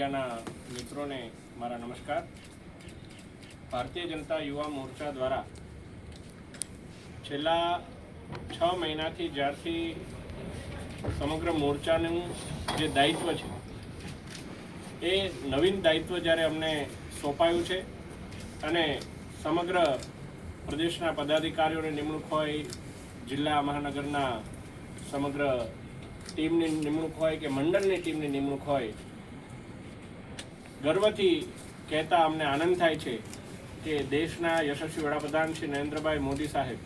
મીડિયાના મિત્રોને મારા નમસ્કાર. ભારતીય જનતા યુવા મોરચા દ્વારા છેલ્લા 6 મહિનાથી જ્યારથી સમગ્ર મોરચાનું જે દાયિત્વ છે એ નવીન દાયિત્વ જ્યારે અમને સોંપાયું છે અને સમગ્ર પ્રદેશના પદાધિકારીઓની નિમણૂક હોય, જિલ્લા મહાનગરના સમગ્ર ટીમની નિમણૂક હોય કે મંડળની ટીમની નિમણૂક હોય, ગર્વથી કહેતા અમને આનંદ થાય છે કે દેશના યશસ્વી વડાપ્રધાન શ્રી નરેન્દ્રભાઈ મોદી સાહેબ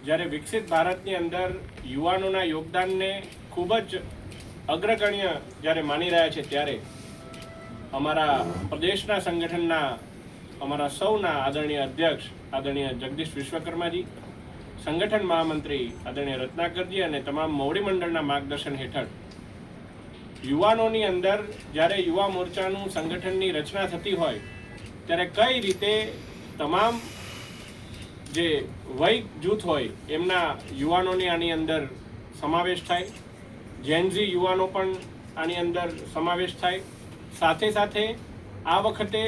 જ્યારે વિકસિત ભારતની અંદર યુવાનોના યોગદાનને ખૂબ જ અગ્રગણ્ય જ્યારે માની રહ્યા છે, ત્યારે અમારા પ્રદેશના સંગઠનના અમારા સૌના આદરણીય અધ્યક્ષ આદરણીય જગદીશ વિશ્વકર્માજી, સંગઠન મહામંત્રી આદરણીય રત્નાકરજી અને તમામ મોવડી મંડળના માર્ગદર્શન હેઠળ યુવાનોની અંદર જ્યારે યુવા મોરચાનું સંગઠનની રચના થતી હોય ત્યારે કઈ રીતે તમામ જે વય જૂથ હોય એમના યુવાનોની આની અંદર સમાવેશ થાય, જેનઝી યુવાનો પણ આની અંદર સમાવેશ થાય. સાથે સાથે આ વખતે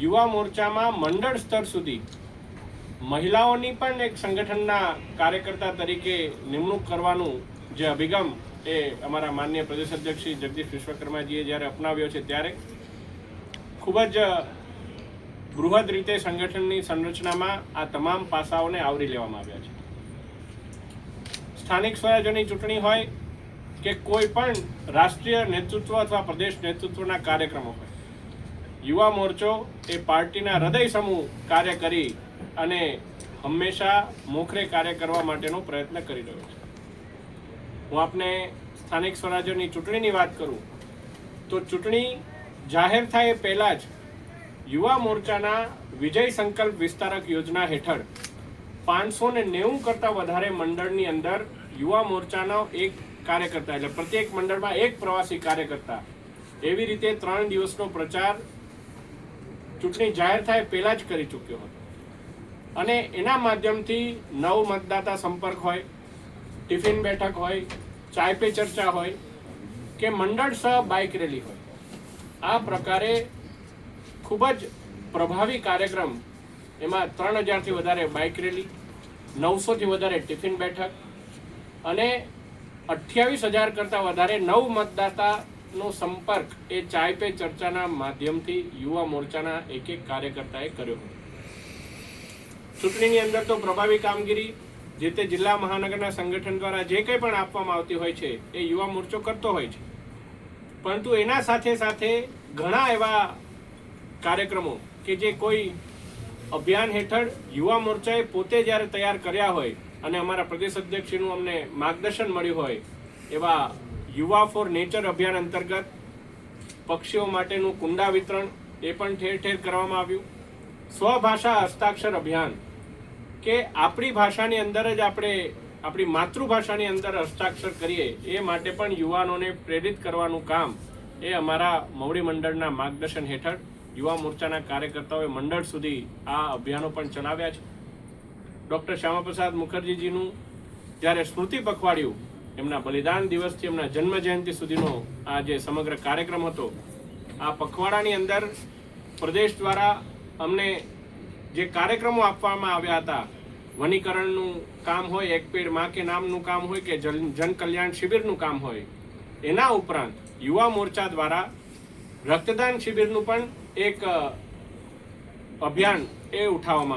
યુવા મોરચામાં મંડળ સ્તર સુધી મહિલાઓની પણ એક સંગઠનના કાર્યકર્તા તરીકે નિમણૂક કરવાનું જે અભિગમ એ અમારા માનનીય પ્રદેશ અધ્યક્ષ શ્રી જગદીશ વિશ્વકર્માજીએ જ્યારે અપનાવ્યો છે ત્યારે ખૂબ જ બૃહદ રીતે સંગઠનની સંરચનામાં આ તમામ પાસાઓને આવરી લેવામાં આવ્યા છે. સ્થાનિક સ્વરાજ્યની ચૂંટણી હોય કે કોઈ પણ રાષ્ટ્રીય નેતૃત્વ અથવા પ્રદેશ નેતૃત્વના કાર્યક્રમો હોય, યુવા મોરચો એ પાર્ટીના હૃદય સમૂહ કાર્ય કરી અને હંમેશા મોખરે કાર્ય કરવા માટેનો પ્રયત્ન કરી રહ્યો છે. હું આપને સ્થાનિક સ્વરાજ્યની ચૂંટણીની વાત કરું તો ચૂંટણી જાહેર થાય એ પહેલાં જ યુવા મોરચાના વિજય સંકલ્પ વિસ્તારક યોજના હેઠળ 590 કરતાં વધારે મંડળની અંદર યુવા મોરચાનો એક કાર્યકર્તા, એટલે પ્રત્યેક મંડળમાં એક પ્રવાસી કાર્યકર્તા, એવી રીતે 3 દિવસનો પ્રચાર ચૂંટણી જાહેર થાય પહેલાં જ કરી ચૂક્યો હતો. અને એના માધ્યમથી નવ મતદાતા સંપર્ક હોય, ટિફિન બેઠક હોય, ચાય પે ચર્ચા હોય કે મંડળ સહ બાઇક રેલી હોય, આ પ્રકારે ખૂબ જ પ્રભાવી કાર્યક્રમ, એમાં 3000થી વધારે બાઇક રેલી, 900થી વધારે ટિફિન બેઠક અને 28,000 કરતાં વધારે નવ મતદાતાનો સંપર્ક એ ચાય પે ચર્ચાના માધ્યમથી યુવા મોરચાના એક કાર્યકર્તાએ કર્યો હતો. ચૂંટણીની અંદર તો પ્રભાવી કામગીરી જે તે જિલ્લા મહાનગરના સંગઠન દ્વારા જે કંઈ પણ આપવામાં આવતી હોય છે એ યુવા મોરચો કરતો હોય છે, પરંતુ એના સાથે સાથે ઘણા એવા કાર્યક્રમો કે જે કોઈ અભિયાન હેઠળ યુવા મોરચાએ પોતે જ્યારે તૈયાર કર્યા હોય અને અમારા પ્રદેશ અધ્યક્ષનું અમને માર્ગદર્શન મળ્યું હોય, એવા યુવા ફોર નેચર અભિયાન અંતર્ગત પક્ષીઓ માટેનું કુંડા વિતરણ એ પણ ઠેર ઠેર કરવામાં આવ્યું. સ્વભાષા હસ્તાક્ષર અભિયાન કે આપણી ભાષાની અંદર જ આપણે આપણી માતૃભાષાની અંદર હસ્તાક્ષર કરીએ એ માટે પણ યુવાનોને પ્રેરિત કરવાનું કામ એ અમારા મોવડી મંડળના માર્ગદર્શન હેઠળ યુવા મોરચાના કાર્યકર્તાઓએ મંડળ સુધી આ અભિયાનો પણ ચલાવ્યા છે. ડૉક્ટર શ્યામાપ્રસાદ મુખર્જીજીનું જ્યારે સ્મૃતિ પખવાડિયું, એમના બલિદાન દિવસથી એમના જન્મ જયંતિ સુધીનો આ જે સમગ્ર કાર્યક્રમ હતો, આ પખવાડાની અંદર પ્રદેશ દ્વારા અમને જે કાર્યક્રમો આપવામાં આવ્યા હતા, વનીકરણનું કામ હોય, એક પેડ માં કે નામનું કામ હોય કે જન કલ્યાણ શિબિરનું કામ હોય, એના ઉપરાંત યુવા મોરચા દ્વારા રક્તદાન શિબિરનું પણ એક અભિયાન એ ઉઠાવવામાં